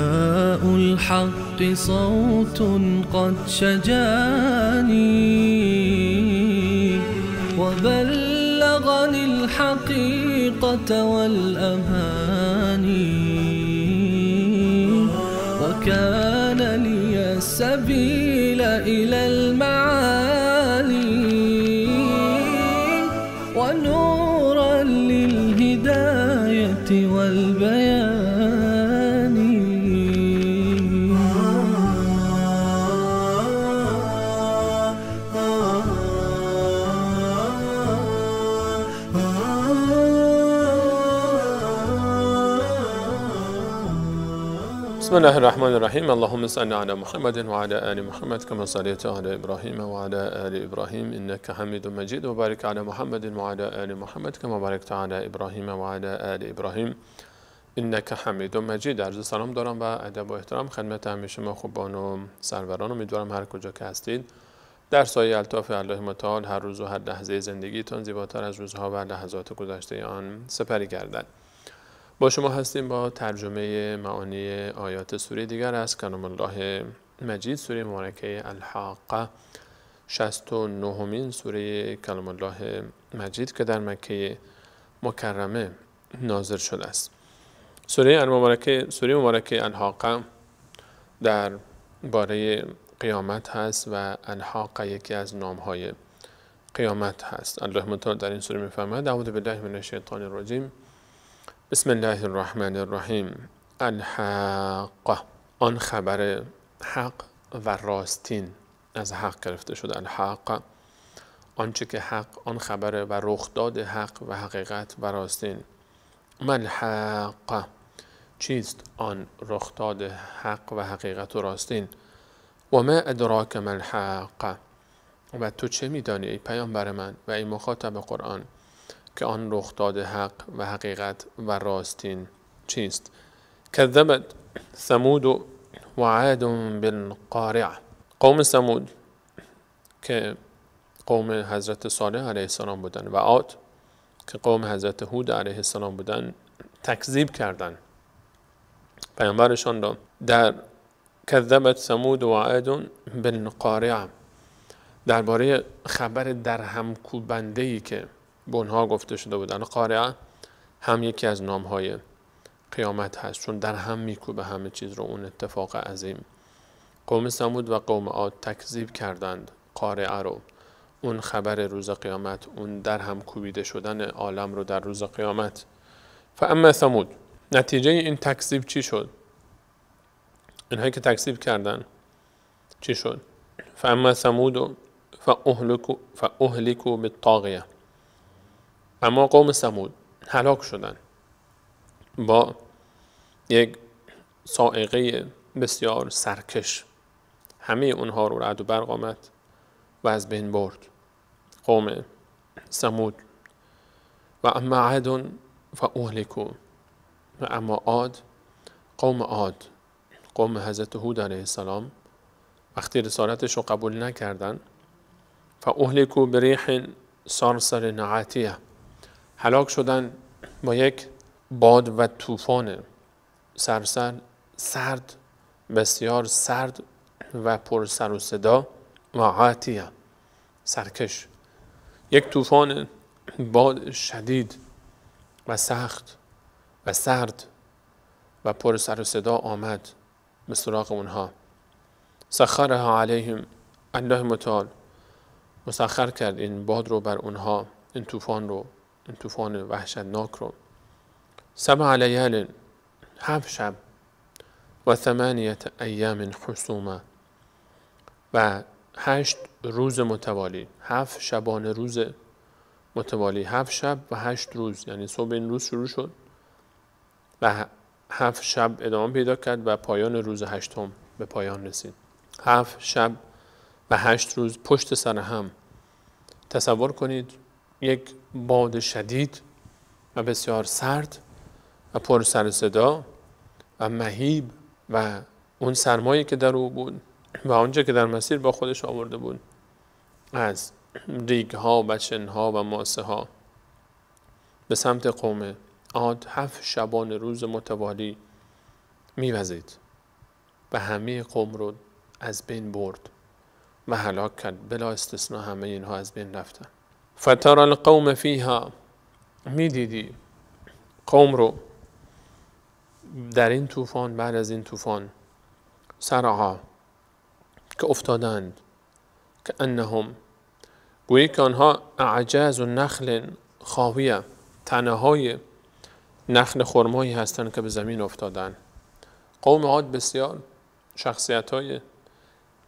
نداء الحق صوت قد شجاني وبلغني الحقيقة والأماني وكان لي السبيل إلى المعالي ونورا للهداية والبيان. بسم الله الرحمن الرحیم. اللهم صل علی محمد و علی آل محمد كما صليت على ابراهیم و علی آل ابراهیم انك حمید مجید و بارک علی محمد و علی آل محمد كما بارکت علی ابراهیم و علی آل ابراهیم انك حمید مجید. عرض سلام دارم و ادب و احترام خدمت همه شما خوبان و سروران. امیدوارم هر کجا که هستید در سایه الطاف الله متعال هر روز و هر لحظه زندگیتان زیباتر از روزها و لحظات گذشته آن سپری گردد. با شما هستیم با ترجمه معانی آیات سوره دیگر از کلام الله مجید، سوره مبارکه الحاقه، 69مین سوره کلام الله مجید که در مکه مکرمه نازل شده است. سوره مبارکه الحاقه در باره قیامت هست و الحاقه یکی از نامهای قیامت هست. الله متعال در این سوره می‌فرماید: اعوذ بالله من الشیطان الرجیم، بسم الله الرحمن الرحیم. الحاقه، آن خبر حق و راستین، از حق گرفته شده. الحاقه، آنچه که حق، آن خبر و رخداد حق و حقیقت و راستین. ما الحاقه، چیست آن رخداد حق و حقیقت و راستین؟ و ما ادراک ما الحاقه، و تو چه میدانی ای پیامبر من و ای مخاطب قرآن که آن رخداد حق و حقیقت و راستین چیست؟ کذبت ثمود و عاد بالقارعه. قوم ثمود که قوم حضرت صالح علیه السلام بودن و عاد که قوم حضرت هود علیه السلام بودن تکذیب کردند پیامبرشان را. در کذبت ثمود و عاد بالقارعه درباره خبر در هم کوبنده‌ای که به اونها گفته شده بودن. قارعه هم یکی از نامهای قیامت هست چون در هم میکوبه همه چیز رو، اون اتفاق عظیم. قوم ثمود و قوم عاد تکذیب کردند قارعه رو، اون خبر روز قیامت، اون در هم کوبیده شدن عالم رو در روز قیامت. فاما ثمود، نتیجه این تکذیب چی شد؟ اینهایی که تکذیب کردن چی شد؟ فاما ثمود فاهلكوا بالطاغیه. اما قوم ثمود هلاک شدند با یک صاعقه بسیار سرکش، همه اونها رو رعد و برق آمد و از بین برد. قوم ثمود. و اما عاد فاهلكوا، و اما عاد، قوم عاد، قوم حضرت هود علیه السلام، وقتی رسالتش رو قبول نکردن، فاهلكوا بریح صرصر عاتیه، هلاک شدن با یک باد و طوفان صرصر، سرد، بسیار سرد و پر سر و صدا، و عاتیه، سرکش. یک طوفان باد شدید و سخت و سرد و پر سر و صدا آمد به سراغ اونها. سخرها علیهم، الله متعال مسخر کرد این باد رو بر اونها، این طوفان رو، این طوفان وحشتناک رو. 7 لیال، 7 شب، و 8 ایام حسوما، و 8 روز متوالی، 7 شبانه روز متوالی، 7 شب و 8 روز، یعنی صبح این روز شروع شد و 7 شب ادامه پیدا کرد و پایان روز 8م به پایان رسید. 7 شب و 8 روز پشت سر هم. تصور کنید یک باد شدید و بسیار سرد و پر سر صدا و مهیب و اون سرمایه که در او بود و آنچه که در مسیر با خودش آورده بود از ریگ‌ها و چنها و ماسه ها به سمت قوم عاد 7 شبانه روز متوالی میوزید و همه قوم رو از بین برد و هلاک کرد. بلا استثناء همه اینها از بین رفتن. فترى القوم فیها، میدیدی قوم رو در این طوفان، بعد از این طوفان، سرعا که افتادند، که انهم، گویی که آنها اعجاز نخل خاویه، تنه های نخل خرمایی هستند که به زمین افتادند. قوم عاد بسیار شخصیت های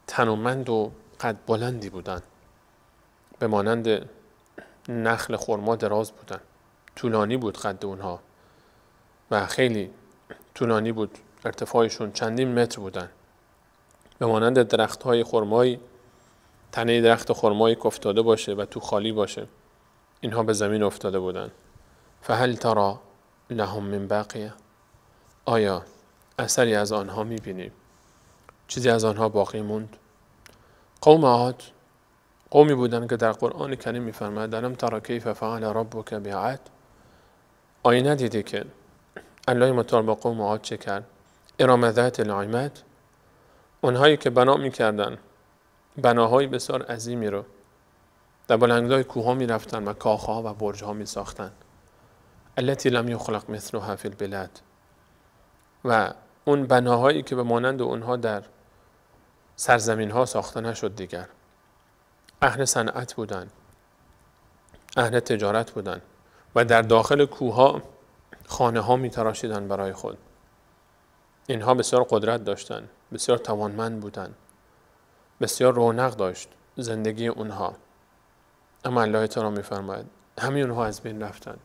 تنومند و قد بلندی بودند، به مانند نخل خرما دراز بودند، طولانی بود قد اونها و خیلی طولانی بود، ارتفاعشون چندین متر بودند، به مانند درخت های خرمایی، تنه درخت خرمایی که افتاده باشه و تو خالی باشه، اینها به زمین افتاده بودند. فهل ترى لهم من باقیه، آیا اثری از آنها میبینیم؟ چیزی از آنها باقی موند؟ قوم عاد قومی بودند که در قرآن کریم میفرماید الم تری کیف فعل ربک بعاد، آیا ندیدی که الله متعال با قوم عاد چه کرد؟ ارم ذات العماد، اونهایی که بنا میکردن بناهای بسیار عظیمی رو، در بلندای کوه ها می رفتن و کاخ ها و برج ها می ساختن. التي لم یخلق مثلها فی البلاد، و اون بناهایی که به مانند اونها در سرزمین ها ساخته نشد دیگر. اهل صنعت بودن، اهل تجارت بودن و در داخل کوه ها خانه ها می تراشیدن برای خود. اینها بسیار قدرت داشتن، بسیار توانمند بودن، بسیار رونق داشت زندگی اونها. اما الله تعالی می‌فرماید همه اونها از بین رفتند.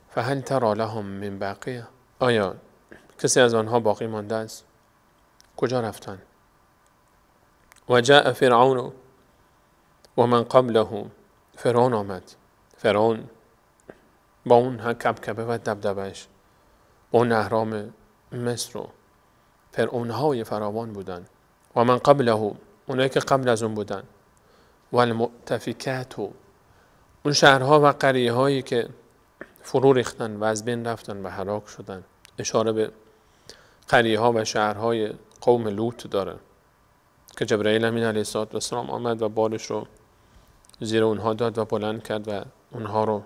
فهل تری لهم من باقیه، آیا کسی از آنها باقی مانده است؟ کجا رفتند؟ و جاء فرعون و من قبله، فرعون آمد. فرعون با اون کبکبه و دبدبش، با اون اهرام مصر و فرعون‌های فراوان بودند. و من قبله، اونایی که قبل از اون بودن. و المؤتفکات، اون شهرها و قریه هایی که فرو ریختن و از بین رفتن و هلاک شدن. اشاره به قریه ها و شهرهای قوم لوط داره که جبرائیل امین علیه السلام آمد و بالش رو زیر اونها داد و بلند کرد و اونها رو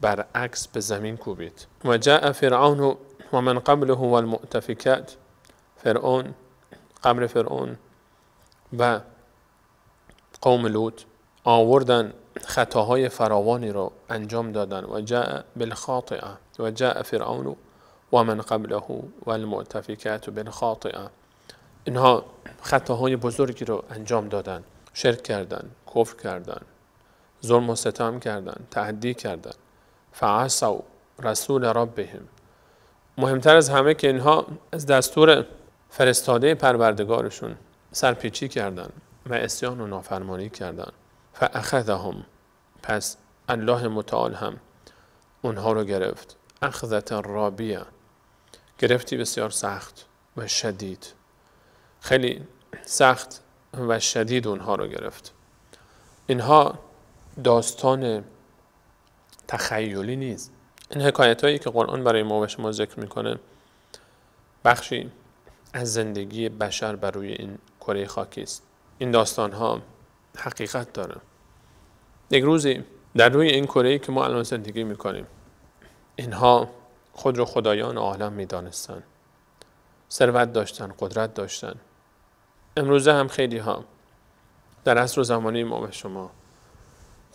برعکس به زمین کوبید. و جاء فرعون و من قبله و المؤتفکات، فرعون، قبل فرعون و قوم لوط آوردن خطاهای فراوانی رو انجام دادن. و جاء بالخاطئه و جاء فرعون و من قبله و المؤتفکات بالخاطئه، اینها خطاهای بزرگی رو انجام دادن، شرک کردن، کفر کردن، ظلم و ستم کردن، تعدی کردن. فعصوا رسول ربهم، مهمتر از همه که اینها از دستور فرستاده پروردگارشون سرپیچی کردن و عصیان و نافرمانی کردن. فاخذهم، پس الله متعال هم اونها رو گرفت. اخذت رابیه، گرفتی بسیار سخت و شدید، خیلی سخت و شدید اونها رو گرفت. اینها داستان تخیلی نیست. این حکایت هایی که قرآن برای ما و شما ذکر میکنه بخشی از زندگی بشر بر روی این کره خاکی است. این داستان ها حقیقت داره. یک روزی در روی این کره‌ای که ما الان زندگی میکنیم، اینها خود رو خدایان عالم میدانستن، ثروت داشتن، قدرت داشتن. امروزه هم خیلی ها در عصر و زمانه ما و شما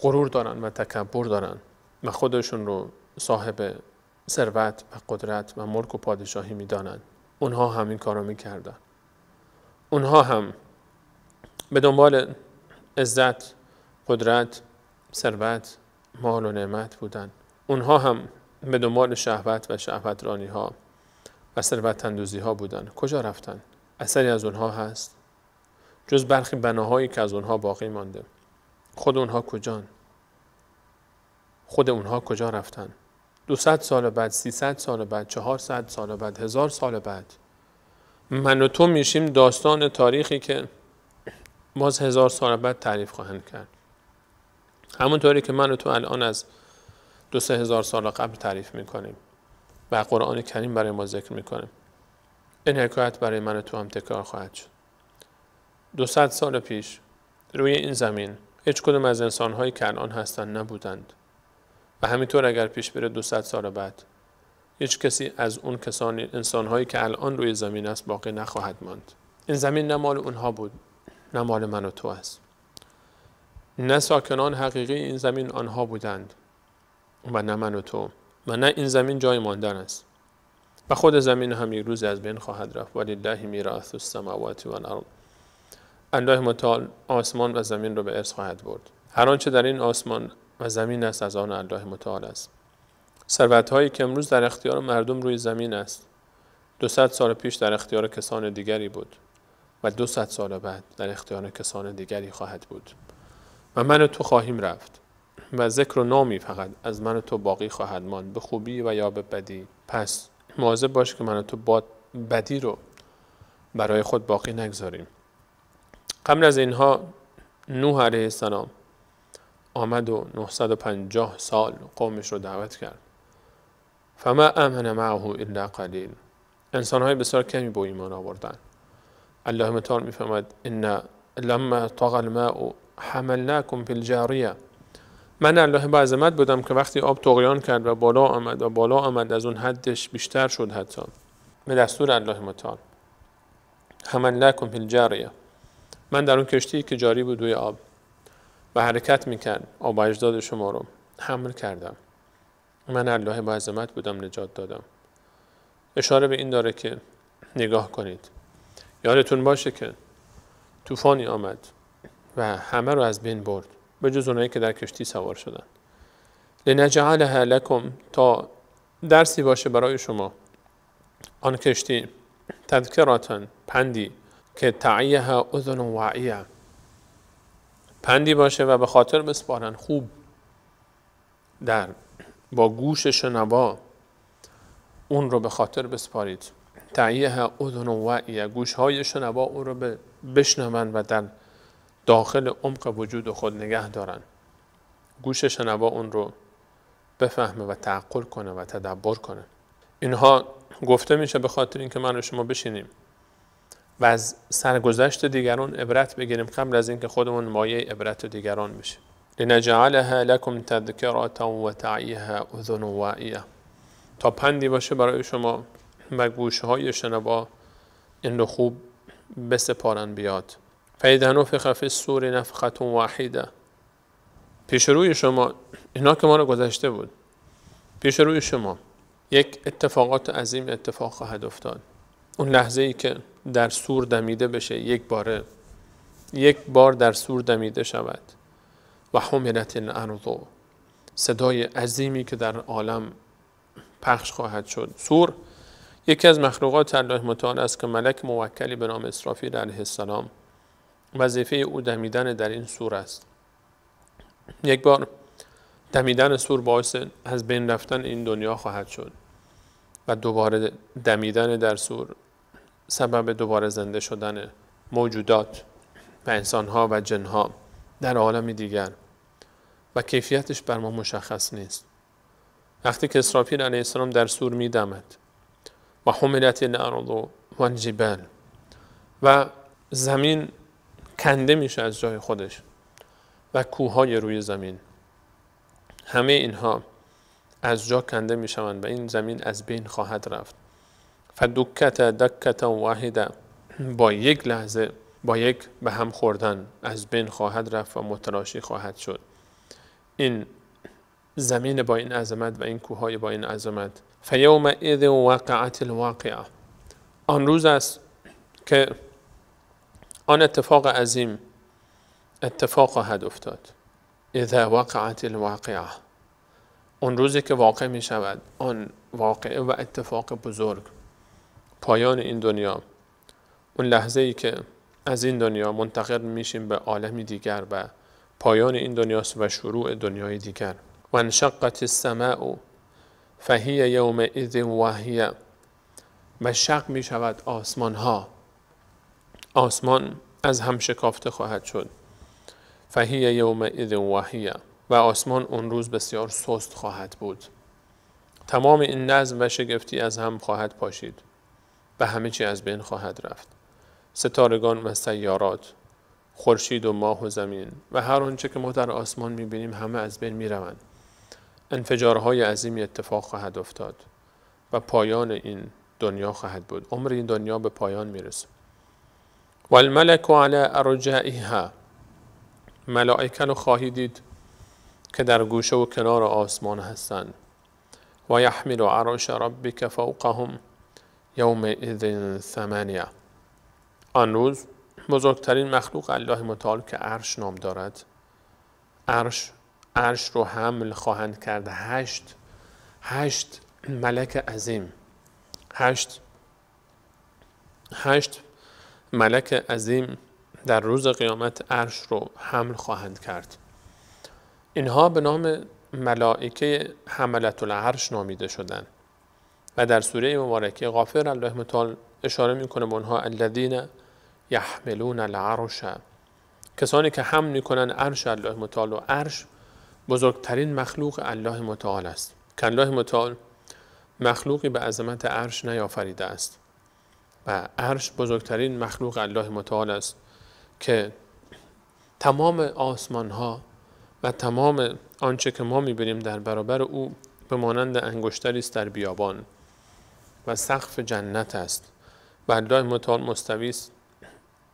غرور دارن و تکبر دارن و خودشون رو صاحب ثروت و قدرت و ملک و پادشاهی میدانن. اونها هم این کارو میکردن. اونها هم به دنبال عزت، قدرت، ثروت، مال و نعمت بودن. اونها هم به دنبال شهوت و شهوت رانی ها و ثروت اندوزی ها بودن. کجا رفتن؟ اثری از اونها هست؟ جز برخی بناهایی که از اونها باقی مانده. خود اونها کجان؟ خود اونها کجا رفتن؟ 200 سال بعد، 300 سال بعد، 400 سال بعد، 1000 سال بعد من و تو میشیم داستان تاریخی که باز 1000 سال بعد تعریف خواهند کرد. همونطوری که من و تو الان از 2-3 هزار سال قبل تعریف میکنیم و قرآن کریم برای ما ذکر میکنه. این حکایت برای من و تو هم تکرار خواهد شد. 200 سال پیش روی این زمین هیچ کدوم از انسان‌هایی که الان هستند نبودند و همینطور اگر پیش بره 200 سال بعد هیچ کسی از اون انسان‌هایی که الان روی زمین است باقی نخواهد ماند. این زمین نه مال اونها بود، نه مال من و تو است. نه ساکنان حقیقی این زمین آنها بودند و نه من و تو، و نه این زمین جای ماندن است. و خود زمین هم یک روز از بین خواهد رفت. ولله میراث السماوات والارض. الله متعال آسمان و زمین رو به ارث خواهد برد. هر آنچه در این آسمان و زمین است از آن الله متعال است. ثروت‌هایی که امروز در اختیار مردم روی زمین است 200 سال پیش در اختیار کسان دیگری بود و 200 سال بعد در اختیار کسان دیگری خواهد بود و من و تو خواهیم رفت و ذکر و نامی فقط از من و تو باقی خواهد ماند، به خوبی و یا به بدی. پس مواظب باش که من و تو با بدی رو برای خود باقی نگذاریم. قبل از اینها نوح علیه السلام آمد و 950 سال قومش رو دعوت کرد. فما آمن معه الا قلیل. انسان‌های بسیار کمی با ایمان آوردن. الله متعال می‌فرماید ان لما طغى الماء حملناكم في الجارية. من الله با عظمت بودم که وقتی آب طغیان کرد و بالا آمد از اون حدش بیشتر شد، حتی به دستور الله متعال حملناكم في الجارية، من در اون کشتی که جاری بود روی آب و حرکت میکرد آب اجداد شما رو حمل کردم. من الله با عظمت بودم نجات دادم. اشاره به این داره که نگاه کنید، یادتون باشه که طوفانی آمد و همه رو از بین برد به جز اونایی که در کشتی سوار شدن. لنجعلها لکم، تا درسی باشه برای شما آن کشتی، تذکراتن، پندی، که تعیها اذن واعیه، پندی باشه و به خاطر بسپارن خوب با گوش شنوا اون رو به خاطر بسپارید. تعیها اذن واعیه، گوش‌های شنوا اون رو بشنون و در داخل عمق وجود خود نگه دارن. گوش شنوا اون رو بفهمه و تعقل کنه و تدبر کنه. اینها گفته میشه به خاطر اینکه من و شما بشینیم و از سرگذشت دیگران عبرت بگیریم قبل از اینکه خودمون مایه عبرت دیگران بشیم. لنجعلها لکم تذکراتا و تعیها اذن واعیه، تا پندی باشه برای شما و گوش‌های شنوا این رو خوب بسپارن بیاد. فاذا نفخ فی الصور نفخة واحده. پیش روی شما، اینا که ما رو گذشته بود، پیش روی شما یک اتفاقات عظیم اتفاق خواهد افتاد. اون لحظه ای که در صور دمیده بشه، یک بار در صور دمیده شود و حملت الارض، صدای عظیمی که در عالم پخش خواهد شد. صور یکی از مخلوقات الله متعال است که ملک موکلی به نام اسرافیل علیه السلام وظیفه او دمیدن در این صور است. یک بار دمیدن صور باعث از بین رفتن این دنیا خواهد شد و دوباره دمیدن در صور سبب دوباره زنده شدن موجودات و انسانها و جنها در عالم دیگر و کیفیتش بر ما مشخص نیست. وقتی که اسرافیل علیه السلام در صور می دمد و حملت الارض و الجبال و زمین کنده میشه از جای خودش و کوههای روی زمین، همه اینها از جا کنده میشوند و این زمین از بین خواهد رفت. فدکت دکت واحده، با یک لحظه، با یک به هم خوردن از بین خواهد رفت و متلاشی خواهد شد. این زمین با این عظمت و این کوههای با این عظمت. فیومئذ وقعت الواقعه، آن روز است که آن اتفاق عظیم اتفاق خواهد افتاد. اذا وقعت الواقعه، اون روزی که واقع می شود آن واقعه و اتفاق بزرگ، پایان این دنیا، اون لحظه ای که از این دنیا منتقل میشیم به عالمی دیگر و پایان این دنیاست و شروع دنیای دیگر. و انشقت السماء فهی یومئذ واهیه، و شق می شود آسمان ها، آسمان از هم شکافته خواهد شد. فهی یومئذ واهیه، و آسمان اون روز بسیار سست خواهد بود. تمام این نظم و شگفتی از هم خواهد پاشید. و همه چی از بین خواهد رفت. ستارگان و سیارات، خورشید و ماه و زمین و هر آنچه که ما در آسمان می‌بینیم همه از بین می‌روند. انفجارهای عظیمی اتفاق خواهد افتاد و پایان این دنیا خواهد بود. عمر این دنیا به پایان میرسه. والملک علی ارجائها، ملائکه رو خواهید دید که در گوشه و کنار آسمان هستند. و یحمل عرش ربک فوقهم یومئذ ثمانیه، آن روز بزرگترین مخلوق الله متعال که عرش نام دارد، عرش رو حمل خواهند کرد هشت ملک عظیم، هشت ملک عظیم در روز قیامت عرش رو حمل خواهند کرد. اینها به نام ملائکه حملة العرش نامیده شدند و در سوره مبارکه غافر الله متعال اشاره میکنه به اونها الذین یحملون العرش، کسانی که حمل میکنن عرش الله متعال. و عرش بزرگترین مخلوق الله متعال است که الله متعال مخلوقی به عظمت عرش نیافریده است و عرش بزرگترین مخلوق الله متعال است که تمام آسمان ها و تمام آنچه که ما میبینیم در برابر او به مانند انگشتری است در بیابان و سقف جنت است و الله متعال مستوی است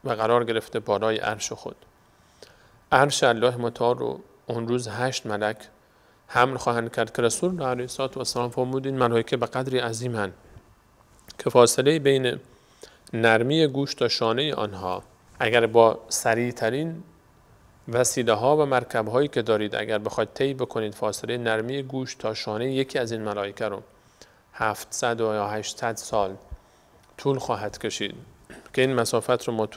و قرار گرفته بالای عرش خود. عرش الله متعال رو اون روز 8 ملک حمل خواهند کرد که رسول الله علیه السلام فرمود این ملائکه به قدری عظیمند که فاصله بین نرمی گوش تا شانه آنها، اگر با سریع ترین وسیله ها و مرکب هایی که دارید اگر بخواید طی بکنید فاصله نرمی گوش تا شانه یکی از این ملائکه رو 700 یا 800 سال طول خواهد کشید که این مسافت رو ما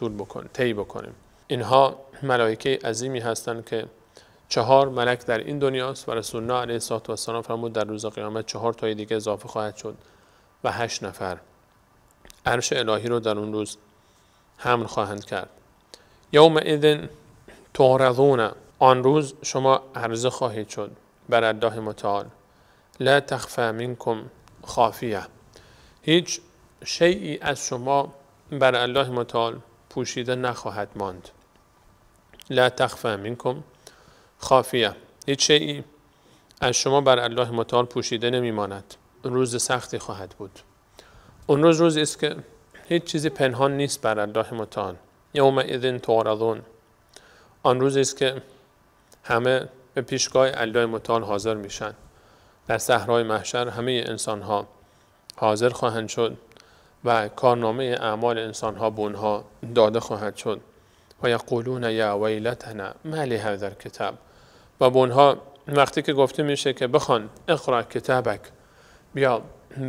طی بکنیم. اینها ملائکه عظیمی هستند که 4 ملک در این دنیاست و رسول الله علیه السلام فرمود در روز قیامت 4 تای دیگه اضافه خواهد شد و 8 نفر عرش الهی رو در اون روز حمل خواهند کرد. یومئذ تعرضون، آن روز شما عرضه خواهید شد بر الله متعال. لا تخفى منکم خافیه، هیچ شیئی از شما بر الله متعال پوشیده نخواهد ماند. لا تخفى منکم خافیه، هیچ شیئی از شما بر الله متعال پوشیده نمیماند. روز سختی خواهد بود. اون روز روزی است که هیچ چیزی پنهان نیست بر الله متعال. یومئذ تعرضون، آن روزی است که همه به پیشگاه الله متعال حاضر میشن. در صحرای محشر همه انسان ها حاضر خواهند شد و کارنامه اعمال انسان ها به اونها داده خواهد شد. و یقولون یا ویلتنا ما لهذا الکتاب، و به اونها وقتی که گفته میشه که بخوان اقرا کتابک، بیا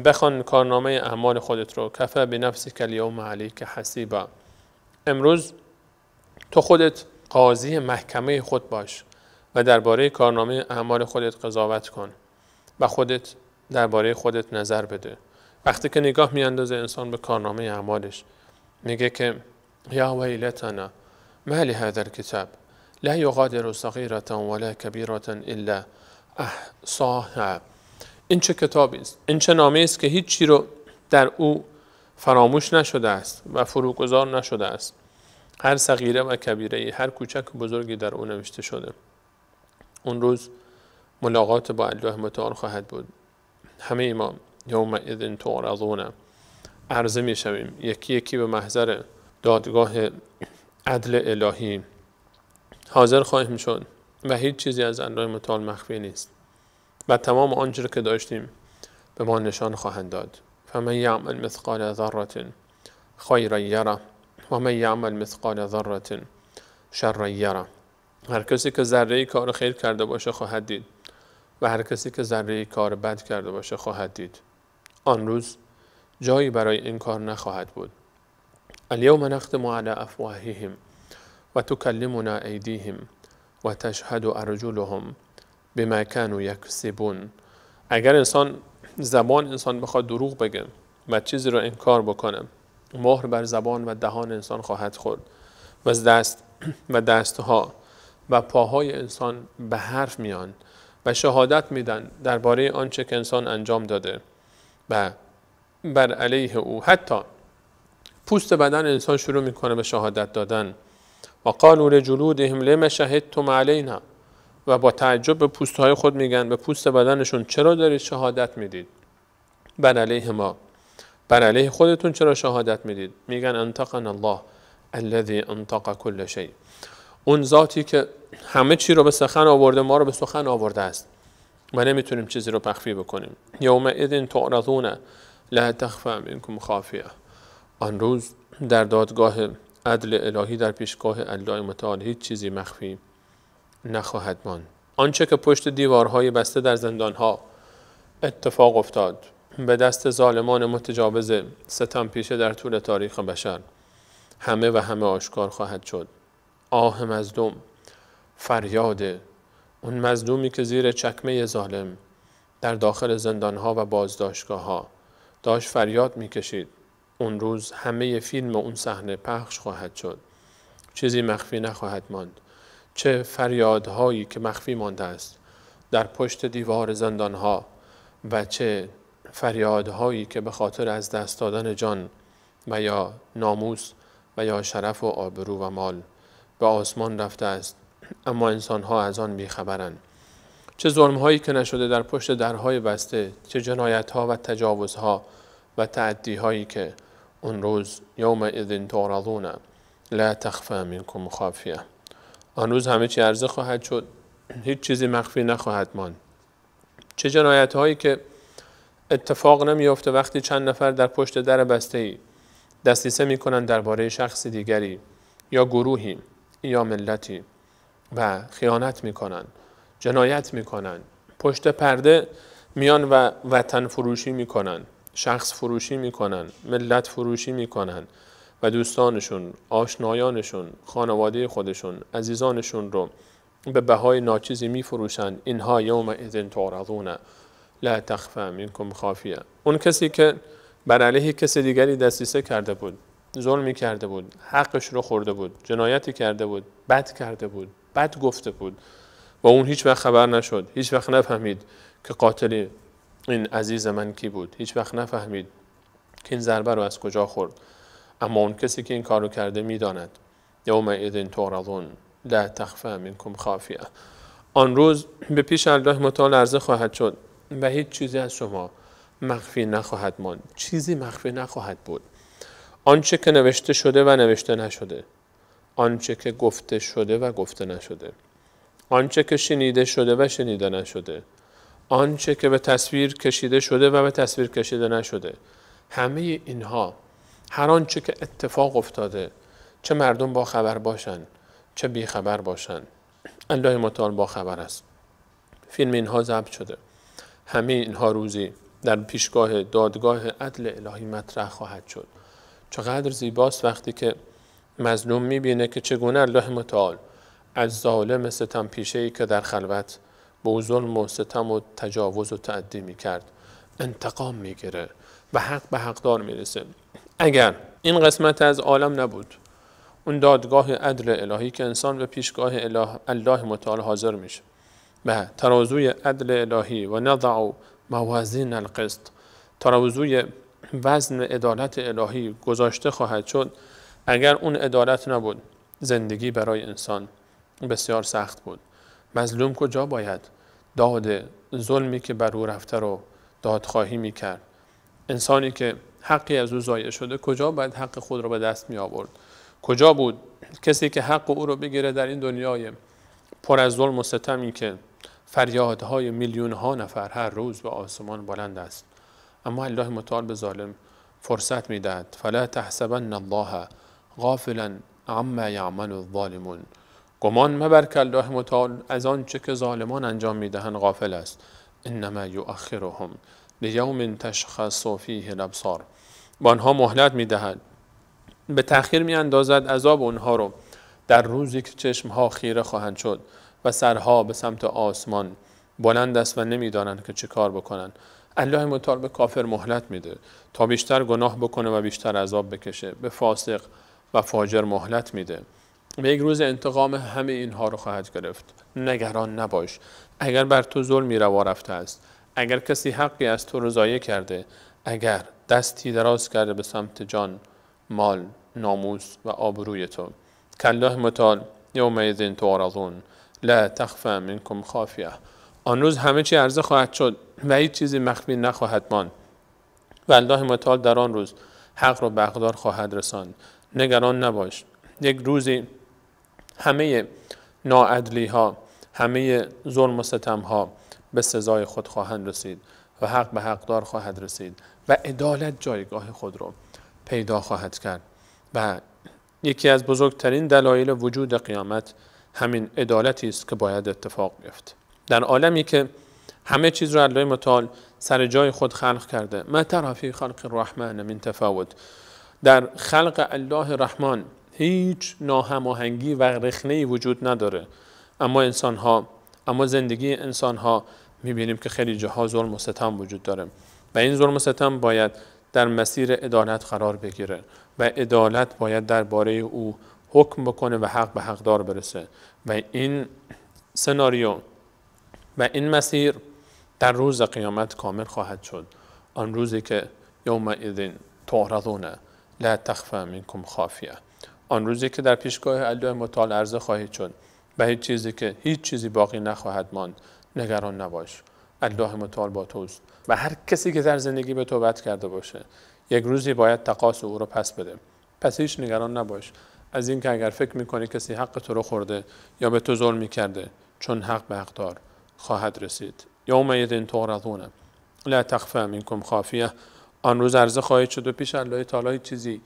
بخوان کارنامه اعمال خودت رو، کفى بنفسک الیوم علیک حسیبا، امروز تو خودت قاضی محکمه خود باش و درباره کارنامه اعمال خودت قضاوت کن و خودت درباره خودت نظر بده. وقتی که نگاه میاندازه انسان به کارنامه اعمالش میگه که یا ویلتنا ما لهذا الکتاب لا یغادر صغیرة ولا کبیرة الا احصاها، این چه کتابی است، این چه نامه است که هیچی رو در او فراموش نشده است و فروگذار نشده است. هر صغیره و کبیره، هر کوچک و بزرگی در او نوشته شده. اون روز ملاقات با الله متعال خواهد بود. همه ما یومئذ تعرضون عرضه می شویم یکی یکی به محضر دادگاه عدل الهی حاضر خواهیم شد و هیچ چیزی از الله متعال مخفی نیست و تمام آنچه که داشتیم به ما نشان خواهند داد. فمن یعمل مثقال ذره خیرا یره و من یعمل مثقال ذره شرا یره، هر کسی که ذره کار خیر کرده باشه خواهد دید و هر کسی که ذره کار بد کرده باشه خواهد دید. آن روز جایی برای این کار نخواهد بود. الیوم نختم علی افواههم و تکلمنا ایدیهم و تشهد ارجلهم بما كانوا یکسبون. اگر زبان انسان بخواد دروغ بگه و چیزی رو انکار بکنه، مهر بر زبان و دهان انسان خواهد خورد و دستها و پاهای انسان به حرف میان و شهادت میدن درباره آنچه که انسان انجام داده و بر علیه او. حتی پوست بدن انسان شروع میکنه به شهادت دادن. و قالوا لجلودهم لما شهدتم علینا، و با تعجب به پوستهای خود میگن، به پوست بدنشون چرا دارید شهادت میدید بر علیه ما، بر علیه خودتون چرا شهادت میدید؟ میگن انطقنا الله الذي انطق كل شيء، اون ذاتی که همه چی رو به سخن آورده ما رو به سخن آورده است و نمیتونیم چیزی رو مخفی بکنیم. یومئذ تعرضون لا تخفى منكم خافیه، آن روز در دادگاه عدل الهی در پیشگاه الله متعال هیچ چیزی مخفی نخواهد ماند. آنچه که پشت دیوارهای بسته در زندانها اتفاق افتاد به دست ظالمان متجاوز ستم پیشه در طول تاریخ بشر همه و همه آشکار خواهد شد. آه مظلوم، فریاد اون مظلومی که زیر چکمه ظالم در داخل زندانها و بازداشتگاهها داشت فریاد میکشید. اون روز همه فیلم اون صحنه پخش خواهد شد، چیزی مخفی نخواهد ماند. چه فریادهایی که مخفی مانده است در پشت دیوار زندانها و چه فریادهایی که به خاطر از دست دادن جان و یا ناموس و یا شرف و آبرو و مال به آسمان رفته است، اما انسانها از آن بیخبرند. چه ظلمهایی که نشده در پشت درهای بسته، چه جنایتها و تجاوزها و تعدیهایی که اون روز یومئذ تعرضون لا تخفى منكم خافیه، آن روز همه چی عرضه خواهد شد، هیچ چیزی مخفی نخواهد ماند. چه جنایتهایی که اتفاق نمیفته وقتی چند نفر در پشت در بسته‌ای دسیسه میکنن درباره شخص دیگری یا گروهی یا ملتی و خیانت میکنن، جنایت میکنن، پشت پرده میان و وطن فروشی میکنن، شخص فروشی میکنن، ملت فروشی میکنن و دوستانشون، آشنایانشون، خانواده خودشون، عزیزانشون رو به بهای ناچیزی میفروشن. اینها یومئذ تعرضون لا تخفى منكم خافیه. اون کسی که بر علیه کسی دیگری دسیسه کرده بود، ظلمی کرده بود، حقش رو خورده بود، جنایتی کرده بود، بد کرده بود، بد گفته بود و اون هیچ وقت خبر نشد، هیچ وقت نفهمید که قاتل این عزیز من کی بود، هیچ وقت نفهمید که این ضربه رو از کجا خورد، اما اون کسی که این کارو کرده میداند. یومئذ تعرضون لا تخفى منكم خافیه. آن روز به پیش الله متعال عرضه خواهد شد و هیچ چیزی از شما مخفی نخواهد ماند، چیزی مخفی نخواهد بود. آنچه که نوشته شده و نوشته نشده، آنچه که گفته شده و گفته نشده، آنچه که شنیده شده و شنیده نشده، آنچه که به تصویر کشیده شده و به تصویر کشیده نشده، همه اینها، هر آنچه که اتفاق افتاده، چه مردم با خبر باشن چه بی خبر باشن، الله متعال با خبر است. فیلم اینها ضبط شده، همه اینها روزی در پیشگاه دادگاه عدل الهی مطرح خواهد شد. چقدر زیباست وقتی که مظلوم میبینه که چگونه الله متعال از ظالم ستم پیشه‌ای که در خلوت به او ظلم و ستم و تجاوز و تعدی میکرد انتقام میگیره و حق به حقدار میرسه. اگر این قسمت از عالم نبود، اون دادگاه عدل الهی که انسان به پیشگاه الله متعال حاضر میشه و ترازوی عدل الهی و نضع موازین القسط، ترازوی وزن عدالت الهی گذاشته خواهد شد، اگر اون عدالت نبود زندگی برای انسان بسیار سخت بود. مظلوم کجا باید داد ظلمی که بر او رفته رو دادخواهی میکرد؟ انسانی که حقی از او ضایع شده کجا باید حق خود رو به دست می آورد؟ کجا بود کسی که حق او رو بگیره در این دنیای پر از ظلم و ستمی که فریادهای میلیون ها نفر هر روز به آسمان بلند است؟ اما الله متعال به ظالم فرصت میدهد. فلا تحسبن الله غافلا عما یعمل الظالمون، گمان مبر که الله متعال از آنچه که ظالمان انجام میدهند غافل است. انما یؤخرهم لیوم تشخص فیه الابصار، با آنها مهلت میدهد، به تأخیر میاندازد عذاب اونها رو در روزی که چشمها خیره خواهند شد و سرها به سمت آسمان بلند است و نمیدانند که چه کار بکنند. الله متعال به کافر مهلت میده تا بیشتر گناه بکنه و بیشتر عذاب بکشه، به فاسق و فاجر مهلت میده. به یک روز انتقام همه اینها رو خواهد گرفت. نگران نباش اگر بر تو ظلمی روا رفته است، اگر کسی حقی از تو رو ضایع کرده، اگر دستی دراز کرده به سمت جان، مال، ناموس و آبروی تو. کالله متعال یومئذ تعرضون لا تخفی منکم خافیه. آن روز همه چی عرضه خواهد شد و هیچ چیزی مخفی نخواهد ماند و الله متعال در آن روز حق را به اقدار خواهد رساند. نگران نباش، یک روزی همه ناعدلی ها، همه ظلم و ستم ها به سزای خود خواهند رسید و حق به حقدار خواهد رسید و عدالت جایگاه خود را پیدا خواهد کرد. و یکی از بزرگترین دلایل وجود قیامت همین عدالتی است که باید اتفاق بیفته. در عالمی که همه چیز را الله متعال سر جای خود خلق کرده، ما تری فی خلق الرحمن من تفاوت، در خلق الله رحمان هیچ ناهماهنگی و رخنه‌ای وجود نداره، اما زندگی انسان ها میبینیم که خیلی جاها ظلم و ستم وجود داره و این ظلم و ستم باید در مسیر عدالت قرار بگیره و عدالت باید درباره او حکم بکنه و حق به حقدار برسه و این سناریو و این مسیر در روز قیامت کامل خواهد شد. آن روزی که یومئذ تعرضون لا تخفی منکم خافیه، آن روزی که در پیشگاه الله متعال عرضه خواهید شد و هیچ چیزی باقی نخواهد ماند. نگران نباش، الله متعال با توست و هر کسی که در زندگی به تو بد کرده باشه یک روزی باید تقاص او رو پس بده. پس هیچ نگران نباش از این که اگر فکر میکنی کسی حق تو رو خورده یا به تو ظلم میکرده، چون حق به حقدار خواهد رسید. یومئذ تعرضون لا تخفی منکم خافیه، آن روز عرضه خواهید شد و پیش الله تعالی چیزی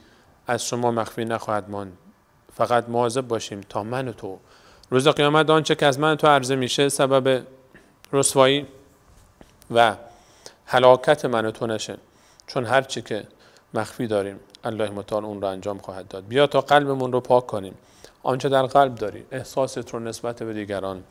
از شما مخفی نخواهد ماند. فقط مواظب باشیم تا من و تو روز قیامت آنچه که از من و تو عرضه میشه سبب رسوایی و هلاکت من و تو نشه، چون هر چی که مخفی داریم الله متعال اون رو انجام خواهد داد. بیا تا قلبمون رو پاک کنیم، آنچه در قلب داری، احساست رو نسبت به دیگران،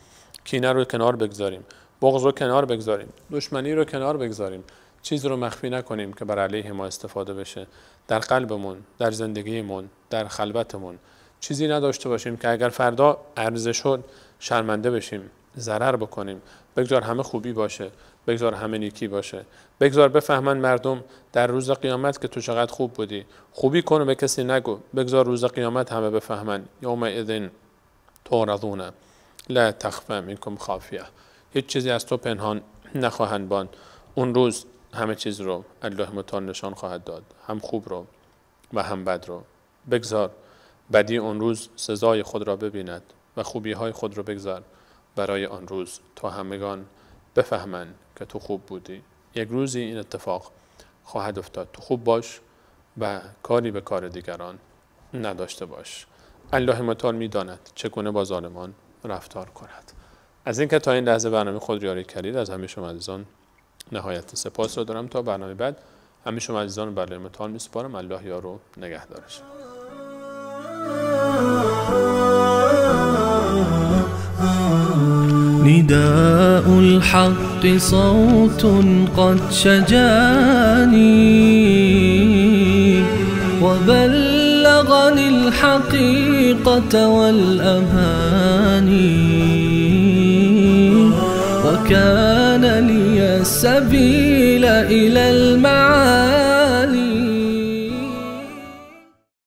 کینه رو کنار بگذاریم، بغض رو کنار بگذاریم، دشمنی رو کنار بگذاریم، چیز رو مخفی نکنیم که بر علیه ما استفاده بشه. در قلبمون، در زندگیمون، در خلوتمون چیزی نداشته باشیم که اگر فردا عرضه شد شرمنده بشیم، ضرر بکنیم. بگذار همه خوبی باشه، بگذار همه نیکی باشه، بگذار بفهمن مردم در روز قیامت که تو چقدر خوب بودی. خوبی کن و به کسی نگو، بگذار روز قیامت همه بفهمن. یومئذ تعرضون لا تخفی منکم خافیه، هیچ چیزی از تو پنهان نخواهند ماند. اون روز همه چیز رو الله متعال نشان خواهد داد، هم خوب رو و هم بد رو. بگذار بدی اون روز سزای خود را ببیند و خوبی های خود رو بگذار برای آن روز تا همگان بفهمن که تو خوب بودی. یک روزی این اتفاق خواهد افتاد. تو خوب باش و کاری به کار دیگران نداشته باش. الله متعال میداند چگونه با ظالمان رفتار کند. از اینکه تا این لحظه برنامه خود یاری کردید از همه شما عزیزان نهایت سپاس رو دارم. تا برنامه بعد همه شما عزیزان به الله متعال میسپارم. الله یار و نگهدارش. نداء الحق صوت قد شجاني وبلغني الحقيقة والأماني وكان لي السبيل إلى المعاني